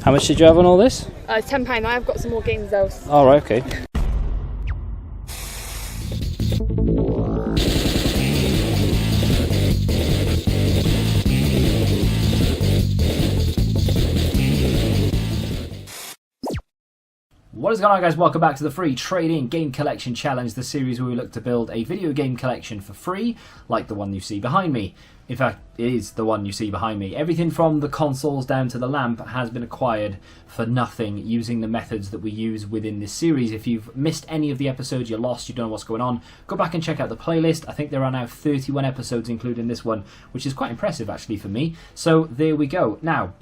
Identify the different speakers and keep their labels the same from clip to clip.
Speaker 1: How much did you have on all this?
Speaker 2: £10. I've got some more games though.
Speaker 1: All right, okay.
Speaker 3: What is going on, guys? Welcome back to the free Trade-In Game Collection Challenge, the series where we look to build a video game collection for free, like the one you see behind me. In fact, it is the one you see behind me. Everything from the consoles down to the lamp has been acquired for nothing using the methods that we use within this series. If you've missed any of the episodes, you're lost, you don't know what's going on, go back and check out the playlist. I think there are now 31 episodes including this one, which is quite impressive actually for me. So there we go. Now,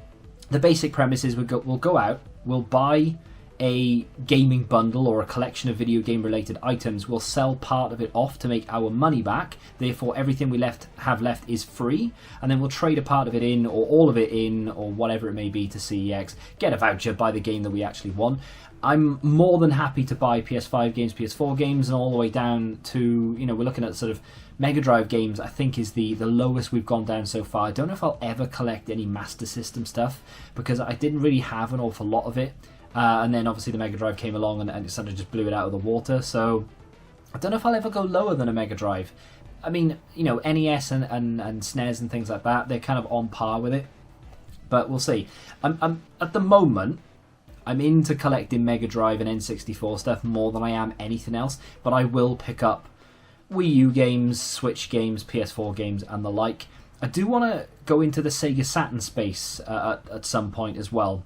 Speaker 3: the basic premise is we'll go out, we'll buy a gaming bundle or a collection of video game related items. We'll sell part of it off to make our money back, therefore everything we have left is free, and then we'll trade a part of it in or all of it in or whatever it may be to CEX, get a voucher, buy the game that we actually want. I'm more than happy to buy PS5 games, PS4 games, and all the way down to, you know, we're looking at sort of Mega Drive games. I think is the lowest we've gone down so far. I don't know if I'll ever collect any Master System stuff because I didn't really have an awful lot of it. And then obviously the Mega Drive came along and it sort of just blew it out of the water. So I don't know if I'll ever go lower than a Mega Drive. I mean, you know, NES and SNES and things like that, they're kind of on par with it. But we'll see. I'm at the moment, I'm into collecting Mega Drive and N64 stuff more than I am anything else. But I will pick up Wii U games, Switch games, PS4 games and the like. I do want to go into the Sega Saturn space at some point as well.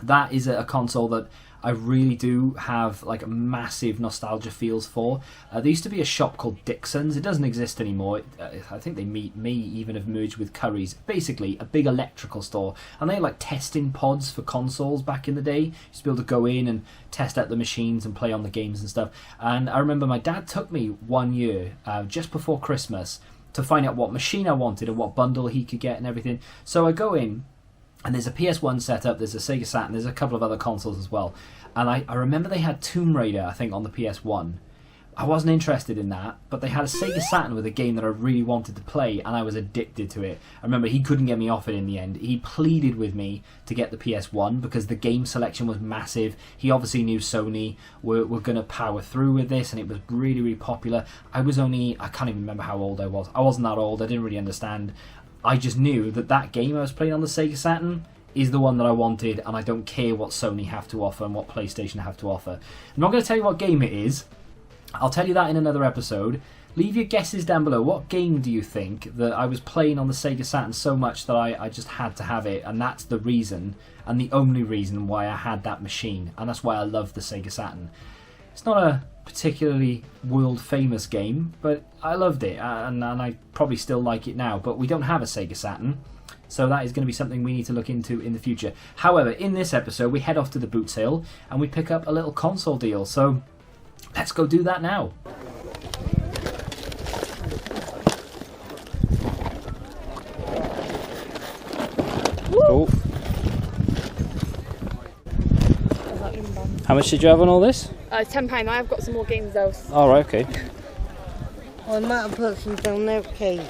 Speaker 3: That is a console that I really do have like massive nostalgia feels for. There used to be a shop called Dixon's. It doesn't exist anymore. I think they may even have merged with Curry's. Basically, a big electrical store. And they had like testing pods for consoles back in the day. You used to be able to go in and test out the machines and play on the games and stuff. And I remember my dad took me one year, just before Christmas, to find out what machine I wanted and what bundle he could get and everything. So I go in, and there's a PS1 setup, there's a Sega Saturn, there's a couple of other consoles as well. And I remember they had Tomb Raider, I think, on the PS1. I wasn't interested in that, but they had a Sega Saturn with a game that I really wanted to play, and I was addicted to it. I remember he couldn't get me off it in the end. He pleaded with me to get the PS1 because the game selection was massive. He obviously knew Sony were going to power through with this, and it was really, really popular. I can't even remember how old I was. I wasn't that old, I didn't really understand. I just knew that game I was playing on the Sega Saturn is the one that I wanted, and I don't care what Sony have to offer and what PlayStation have to offer. I'm not going to tell you what game it is. I'll tell you that in another episode. Leave your guesses down below. What game do you think that I was playing on the Sega Saturn so much that I just had to have it, and that's the reason, and the only reason why I had that machine, and that's why I love the Sega Saturn. It's not a particularly world famous game, but I loved it, and I probably still like it now, but we don't have a Sega Saturn, so that is going to be something we need to look into in the future. However, in this episode we head off to the boot sale and we pick up a little console deal, so let's go do that now.
Speaker 1: Cool. How much did you have on all this?
Speaker 2: £10. I've got some more games though.
Speaker 1: All right, okay.
Speaker 4: I might have put some down there, okay.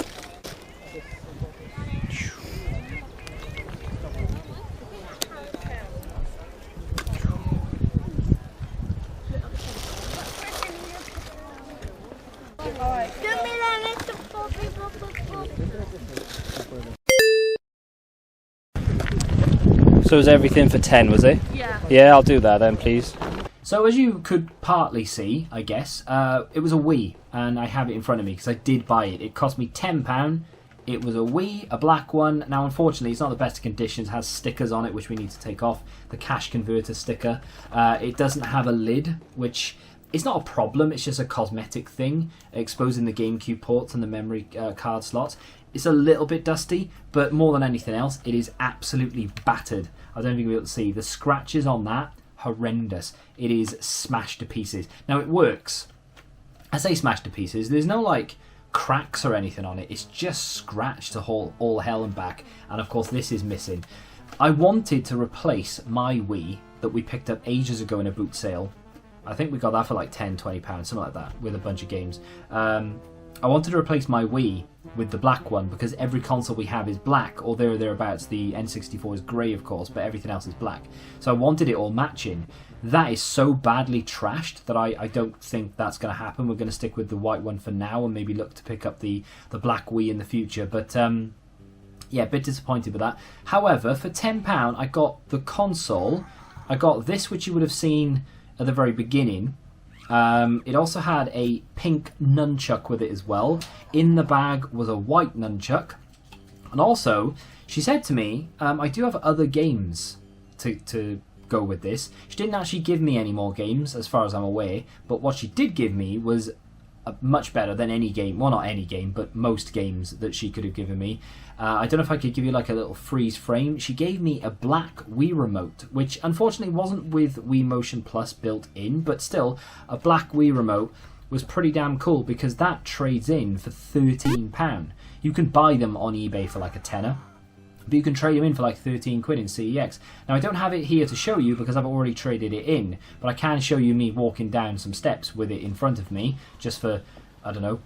Speaker 1: So was everything for 10, was it?
Speaker 2: Yeah.
Speaker 1: Yeah, I'll do that then, please.
Speaker 3: So as you could partly see, I guess, it was a Wii, and I have it in front of me because I did buy it. It cost me £10. It was a Wii, a black one. Now, unfortunately, it's not the best of conditions. It has stickers on it, which we need to take off. The cash converter sticker. It doesn't have a lid, which is not a problem. It's just a cosmetic thing, exposing the GameCube ports and the memory card slots. It's a little bit dusty, but more than anything else, it is absolutely battered. I don't think you'll be able to see. The scratches on that, horrendous. It is smashed to pieces. Now, it works. I say smashed to pieces. There's no, like, cracks or anything on it. It's just scratched to all hell and back. And, of course, this is missing. I wanted to replace my Wii that we picked up ages ago in a boot sale. I think we got that for like £10, £20, something like that, with a bunch of games. I wanted to replace my Wii with the black one because every console we have is black, or there or thereabouts. The N64 is grey, of course, but everything else is black. So I wanted it all matching. That is so badly trashed that I don't think that's going to happen. We're going to stick with the white one for now and maybe look to pick up the black Wii in the future. But yeah, a bit disappointed with that. However, for £10, I got the console. I got this, which you would have seen at the very beginning. It also had a pink nunchuck with it as well. In the bag was a white nunchuck. And also, she said to me, I do have other games to go with this. She didn't actually give me any more games, as far as I'm aware. But what she did give me was much better than any game. Well, not any game, but most games that she could have given me. I don't know if I could give you like a little freeze frame. She gave me a black Wii remote, which unfortunately wasn't with Wii Motion Plus built in, but still, a black Wii remote was pretty damn cool because that trades in for £13. You can buy them on eBay for like a tenner, but you can trade them in for like 13 quid in CEX. Now, I don't have it here to show you because I've already traded it in, but I can show you me walking down some steps with it in front of me, just for, I don't know,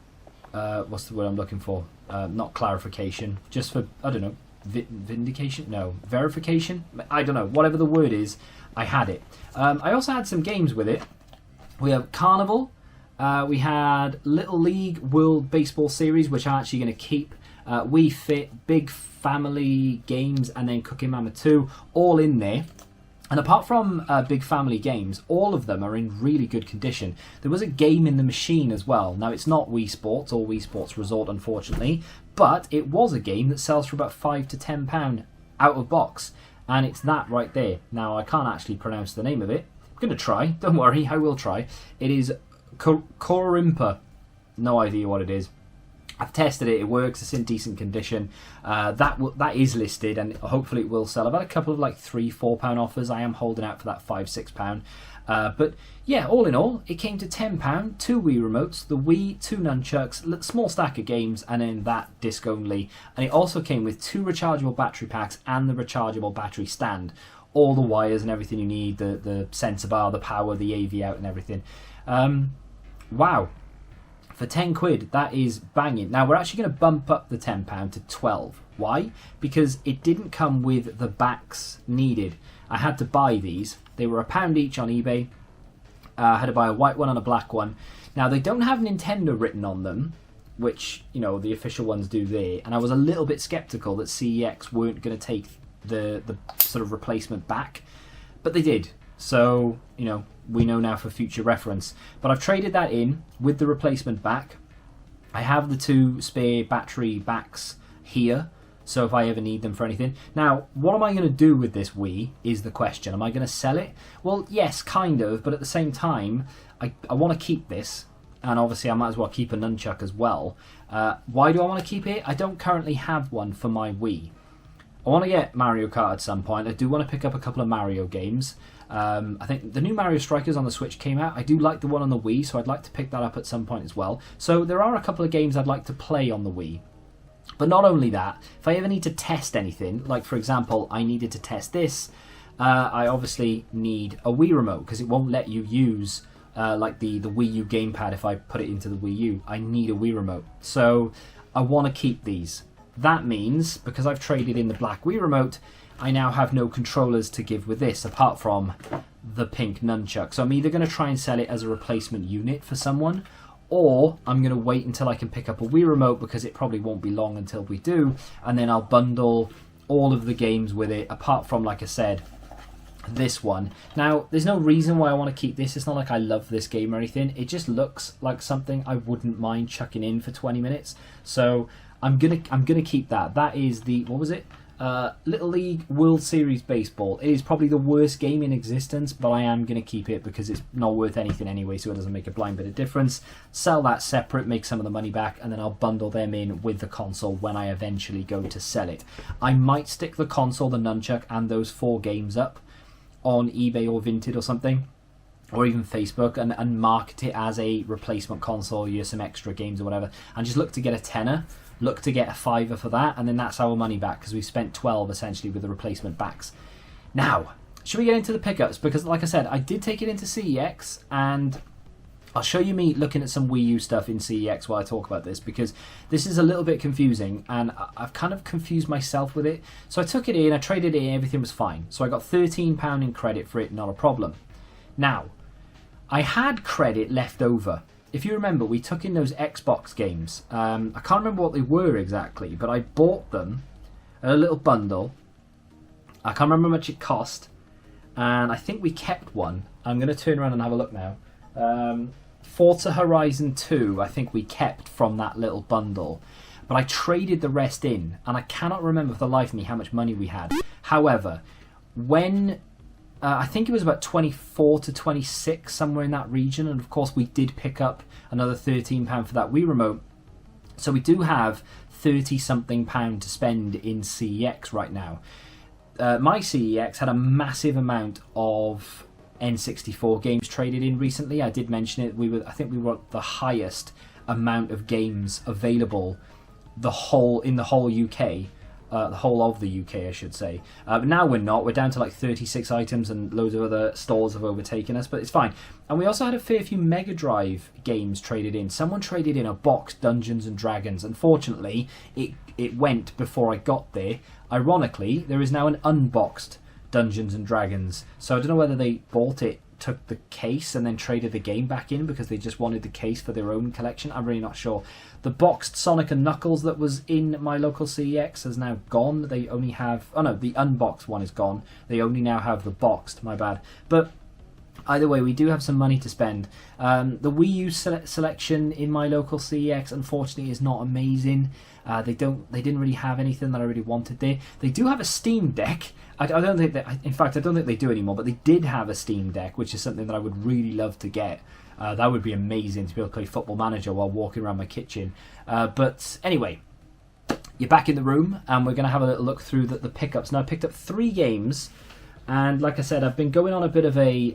Speaker 3: what's the word I'm looking for? Not clarification, just for, I don't know, vindication? No, verification? I don't know, whatever the word is, I had it. I also had some games with it. We have Carnival, we had Little League World Baseball Series, which I'm actually going to keep. Wii Fit, Big Family Games, and then Cooking Mama 2, all in there. And apart from Big Family Games, all of them are in really good condition. There was a game in the machine as well. Now, it's not Wii Sports or Wii Sports Resort, unfortunately, but it was a game that sells for about £5 to £10 out of box. And it's that right there. Now, I can't actually pronounce the name of it. I'm going to try. Don't worry, I will try. It is Korimpa. No idea what it is. I've tested it, it works, it's in decent condition. That is listed and hopefully it will sell. I've had a couple of like £3-4 offers. I am holding out for that £5-6. But yeah, all in all, it came to £10, 2 Wii remotes, the Wii, 2 nunchucks, small stack of games, and then that disc only. And it also came with 2 rechargeable battery packs and the rechargeable battery stand. All the wires and everything you need, the sensor bar, the power, the AV out and everything. Wow. For 10 quid, that is banging. Now, we're actually going to bump up the £10 to 12. Why? Because it didn't come with the backs needed. I had to buy these. They were £1 each on eBay. I had to buy a white one and a black one. Now, they don't have Nintendo written on them, which, you know, the official ones do there. And I was a little bit sceptical that CEX weren't going to take the sort of replacement back. But they did. So, you know, we know now for future reference. But I've traded that in with the replacement back. I have the 2 spare battery backs here, so if I ever need them for anything. Now, what am I going to do with this Wii is the question. Am I going to sell it? Well, yes, kind of, but at the same time, I want to keep this. And obviously, I might as well keep a nunchuck as well. Why do I want to keep it? I don't currently have one for my Wii. I want to get Mario Kart at some point. I do want to pick up a couple of Mario games. I think the new Mario Strikers on the Switch came out. I do like the one on the Wii, so I'd like to pick that up at some point as well. So there are a couple of games I'd like to play on the Wii. But not only that, if I ever need to test anything, like for example, I needed to test this, I obviously need a Wii remote because it won't let you use like the Wii U gamepad if I put it into the Wii U. I need a Wii remote. So I want to keep these. That means, because I've traded in the black Wii remote, I now have no controllers to give with this apart from the pink nunchuck. So I'm either going to try and sell it as a replacement unit for someone, or I'm going to wait until I can pick up a Wii remote because it probably won't be long until we do, and then I'll bundle all of the games with it apart from, like I said, this one. Now, there's no reason why I want to keep this. It's not like I love this game or anything. It just looks like something I wouldn't mind chucking in for 20 minutes. So I'm gonna keep that. That is the, what was it? Little League World Series Baseball. It is probably the worst game in existence, but I am going to keep it because it's not worth anything anyway, so it doesn't make a blind bit of difference. Sell that separate, make some of the money back, and then I'll bundle them in with the console when I eventually go to sell it. I might stick the console, the nunchuck, and those 4 games up on eBay or Vinted or something, or even Facebook, and market it as a replacement console, use some extra games or whatever, and just look to get a tenner. Look to get a £5 for that, and then that's our money back because we spent 12 essentially with the replacement backs. Now, should we get into the pickups? Because like I said, I did take it into CEX, and I'll show you me looking at some Wii U stuff in CEX while I talk about this, because this is a little bit confusing and I've kind of confused myself with it. So I took it in, I traded it in, everything was fine. So I got £13 in credit for it, not a problem. Now, I had credit left over. If you remember, we took in those Xbox games. I can't remember what they were exactly, but I bought them in a little bundle. I can't remember how much it cost, and I think we kept one. I'm going to turn around and have a look now. Forza Horizon 2, I think we kept from that little bundle, but I traded the rest in, and I cannot remember for the life of me how much money we had. However, when I think it was about 24 to 26, somewhere in that region, and of course we did pick up another £13 for that Wii remote, so we do have 30 something pound to spend in CEX right now. My CEX had a massive amount of N64 games traded in recently. I did mention it. I think we were at the highest amount of games available in the whole UK, the whole of the UK, I should say. But now we're not. We're down to like 36 items, and loads of other stores have overtaken us. But it's fine. And we also had a fair few Mega Drive games traded in. Someone traded in a box Dungeons and Dragons. Unfortunately, it went before I got there. Ironically, there is now an unboxed Dungeons and Dragons. So I don't know whether they bought it, took the case, and then traded the game back in because they just wanted the case for their own collection. I'm really not sure. The boxed Sonic and Knuckles that was in my local CEX has now gone. They only have... Oh no, the unboxed one is gone. They only now have the boxed, my bad. But either way, we do have some money to spend. The Wii U selection in my local CEX, unfortunately, is not amazing. They didn't really have anything that I really wanted there. They do have a Steam Deck. I don't think that. In fact, I don't think they do anymore. But they did have a Steam Deck, which is something that I would really love to get. That would be amazing to be able to play Football Manager while walking around my kitchen. But anyway, you're back in the room, and we're going to have a little look through the pickups. Now, I picked up 3 games, and like I said, I've been going on a bit of a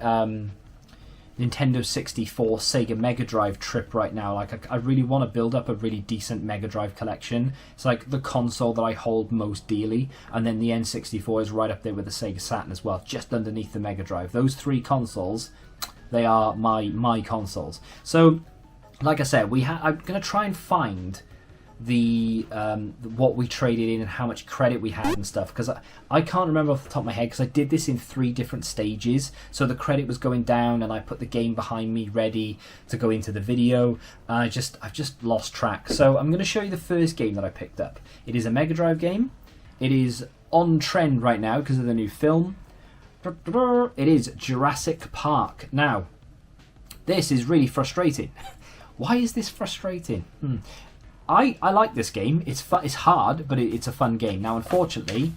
Speaker 3: Nintendo 64, Sega Mega Drive trip right now. Like, I really want to build up a really decent Mega Drive collection. It's like the console that I hold most dearly, and then the N64 is right up there with the Sega Saturn as well, just underneath the Mega Drive. Those 3 consoles, they are my consoles. So, like I said, I'm going to try and find the what we traded in and how much credit we had and stuff, because I can't remember off the top of my head, because I did this in 3 different stages. So the credit was going down, and I put the game behind me ready to go into the video. I've just lost track. So I'm going to show you the first game that I picked up. It is a Mega Drive game. It is on trend right now because of the new film. It is Jurassic Park. Now, this is really frustrating. Why is this frustrating? I like this game. It's hard, but it's a fun game. Now, unfortunately,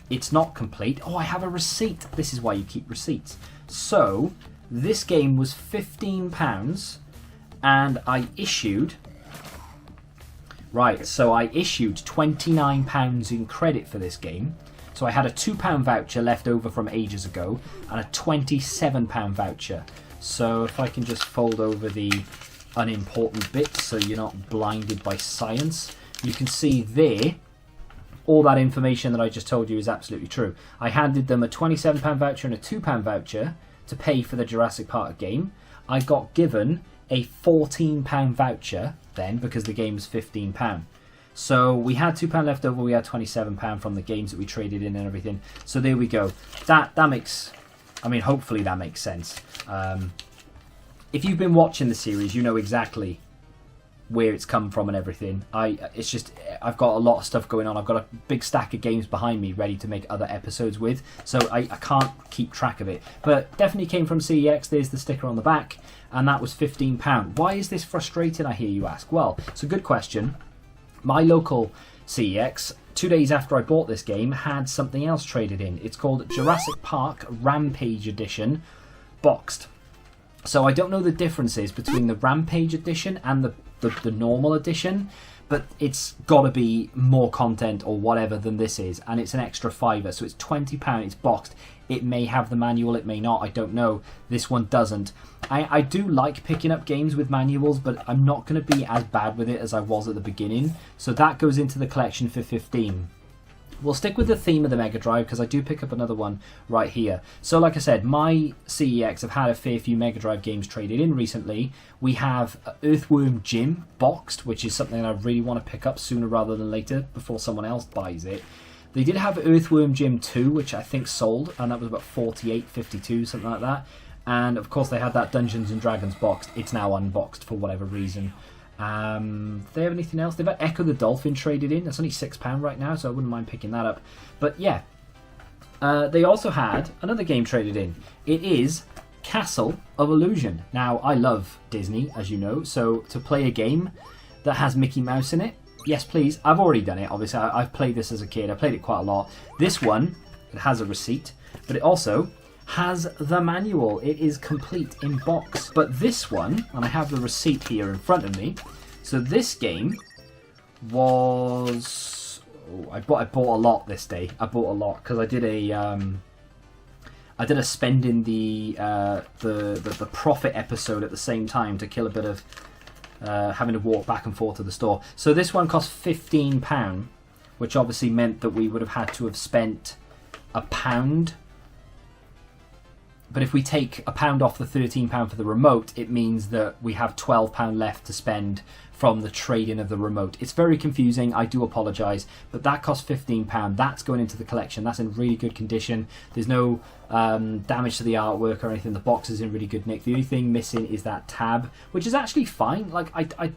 Speaker 3: it's not complete. Oh, I have a receipt. This is why you keep receipts. So, this game was £15, and I issued... Right, so I issued £29 in credit for this game. So I had a £2 voucher left over from ages ago, and a £27 voucher. So if I can just fold over the unimportant bits so you're not blinded by science, you can see there all that information that I just told you is absolutely true. I handed them a £27 voucher and a £2 voucher to pay for the Jurassic Park game. I got given a £14 voucher then because the game was £15. So we had £2 left over, we had £27 from the games that we traded in and everything. So there we go. That makes, I mean, hopefully that makes sense. If you've been watching the series, you know exactly where it's come from and everything. It's just, I've got a lot of stuff going on. I've got a big stack of games behind me ready to make other episodes with, so I can't keep track of it. But definitely came from CEX. There's the sticker on the back, and that was £15. Why is this frustrating, I hear you ask? Well, it's a good question. My local CEX, 2 days after I bought this game, had something else traded in. It's called Jurassic Park Rampage Edition Boxed. So I don't know the differences between the Rampage Edition and the normal edition, but it's got to be more content or whatever than this is, and it's an extra £5, so it's £20. It's boxed. It may have the manual, it may not, I don't know. This one doesn't. I do like picking up games with manuals, but I'm not going to be as bad with it as I was at the beginning, so that goes into the collection for 15. We'll stick with the theme of the Mega Drive because I do pick up another one right here. So like I said, my CEX have had a fair few Mega Drive games traded in recently. We have Earthworm Jim boxed, which is something I really want to pick up sooner rather than later before someone else buys it. They did have Earthworm Jim 2, which I think sold, and that was about 48.52, something like that. And of course they had that Dungeons and Dragons boxed. It's now unboxed for whatever reason. Do they have anything else? They've had Echo the Dolphin traded in. That's only £6 right now, so I wouldn't mind picking that up. But yeah, they also had another game traded in. It is Castle of Illusion. Now, I love Disney, as you know, so to play a game that has Mickey Mouse in it, yes please. I've already done it, obviously. I've played this as a kid. I played it quite a lot. This one, it has a receipt, but it also has the manual. It is complete in box. But this one, and I have the receipt here in front of me, so this game was... Oh, I bought a lot this day. I bought a lot because I did a spending the profit episode at the same time to kill a bit of having to walk back and forth to the store. So this one cost £15, which obviously meant that we would have had to have spent £1. But if we take £1 off the £13 for the remote, it means that we have £12 left to spend from the trade-in of the remote. It's very confusing, I do apologise, but that cost £15. That's going into the collection. That's in really good condition. There's no damage to the artwork or anything. The box is in really good nick. The only thing missing is that tab, which is actually fine. Like I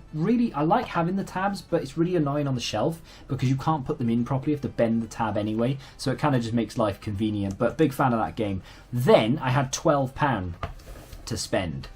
Speaker 3: like having the tabs, but it's really annoying on the shelf because you can't put them in properly. You have to bend the tab anyway, so it kind of just makes life convenient. But big fan of that game. Then I had £12 to spend.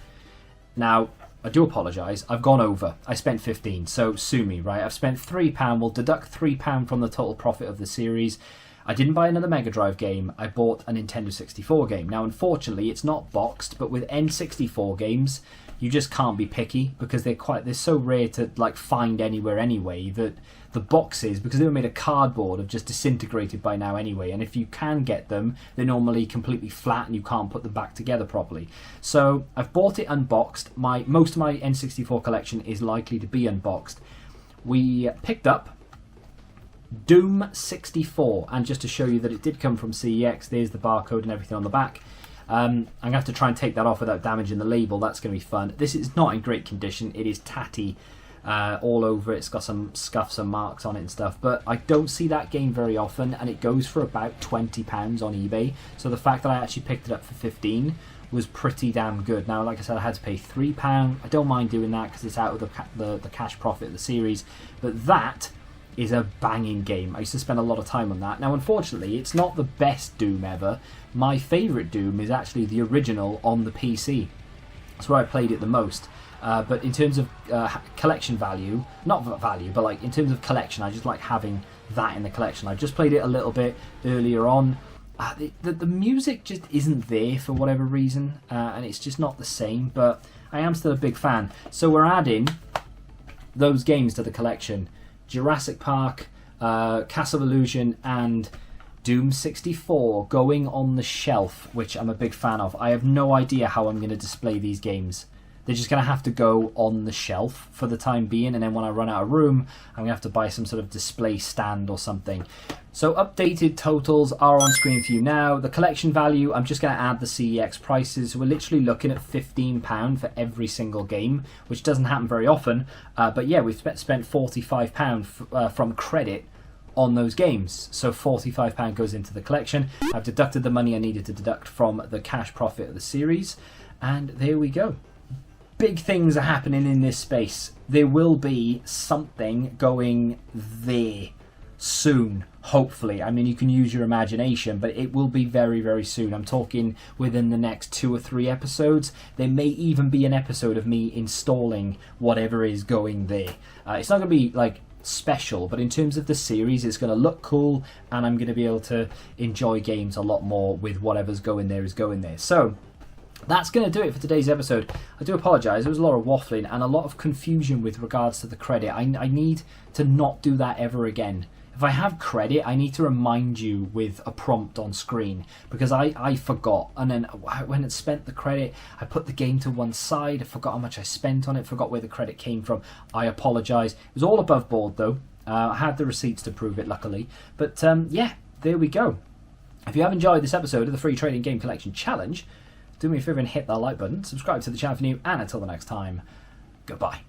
Speaker 3: Now, I do apologise, I've gone over. I spent 15, so sue me, right? I've spent £3, we'll deduct £3 from the total profit of the series. I didn't buy another Mega Drive game, I bought a Nintendo 64 game. Now, unfortunately, it's not boxed, but with N64 games, you just can't be picky because they're so rare to like find anywhere anyway that the boxes, because they were made of cardboard, have just disintegrated by now anyway. And if you can get them, they're normally completely flat and you can't put them back together properly. So I've bought it unboxed. Most of my N64 collection is likely to be unboxed. We picked up Doom 64, and just to show you that it did come from CEX, there's the barcode and everything on the back. I'm going to have to try and take that off without damaging the label. That's going to be fun. This is not in great condition. It is tatty all over. It's got some scuffs and marks on it and stuff, but I don't see that game very often, and it goes for about £20 on eBay. So the fact that I actually picked it up for 15 was pretty damn good. Now, like I said, I had to pay £3. I don't mind doing that because it's out of the cash profit of the series, but that is a banging game. I used to spend a lot of time on that. Now, unfortunately, it's not the best Doom ever. My favourite Doom is actually the original on the PC. That's where I played it the most. But in terms of collection value, not value, but like in terms of collection, I just like having that in the collection. I just played it a little bit earlier on. The music just isn't there for whatever reason, and it's just not the same, but I am still a big fan. So we're adding those games to the collection. Jurassic Park, Castle of Illusion, and Doom 64 going on the shelf, which I'm a big fan of. I have no idea how I'm going to display these games. They're just going to have to go on the shelf for the time being, and then when I run out of room, I'm going to have to buy some sort of display stand or something. So updated totals are on screen for you now. The collection value, I'm just going to add the CEX prices. So we're literally looking at £15 for every single game, which doesn't happen very often. But yeah, we've spent £45 from credit on those games. So £45 goes into the collection. I've deducted the money I needed to deduct from the cash profit of the series. And there we go. Big things are happening in this space. There will be something going there soon, hopefully. I mean, you can use your imagination, but it will be very, very soon. I'm talking within the next 2 or 3 episodes. There may even be an episode of me installing whatever is going there. It's not going to be like special, but in terms of the series, it's going to look cool, and I'm going to be able to enjoy games a lot more with whatever's going there is going there. So that's going to do it for today's episode. I do apologise, there was a lot of waffling and a lot of confusion with regards to the credit. I need to not do that ever again. If I have credit, I need to remind you with a prompt on screen, because I forgot, and then when it spent the credit, I put the game to one side, I forgot how much I spent on it, forgot where the credit came from. I apologise. It was all above board though. I had the receipts to prove it, luckily. But yeah, there we go. If you have enjoyed this episode of the Free Trading Game Collection Challenge, do me a favour and hit that like button, subscribe to the channel if you're new, and until the next time, goodbye.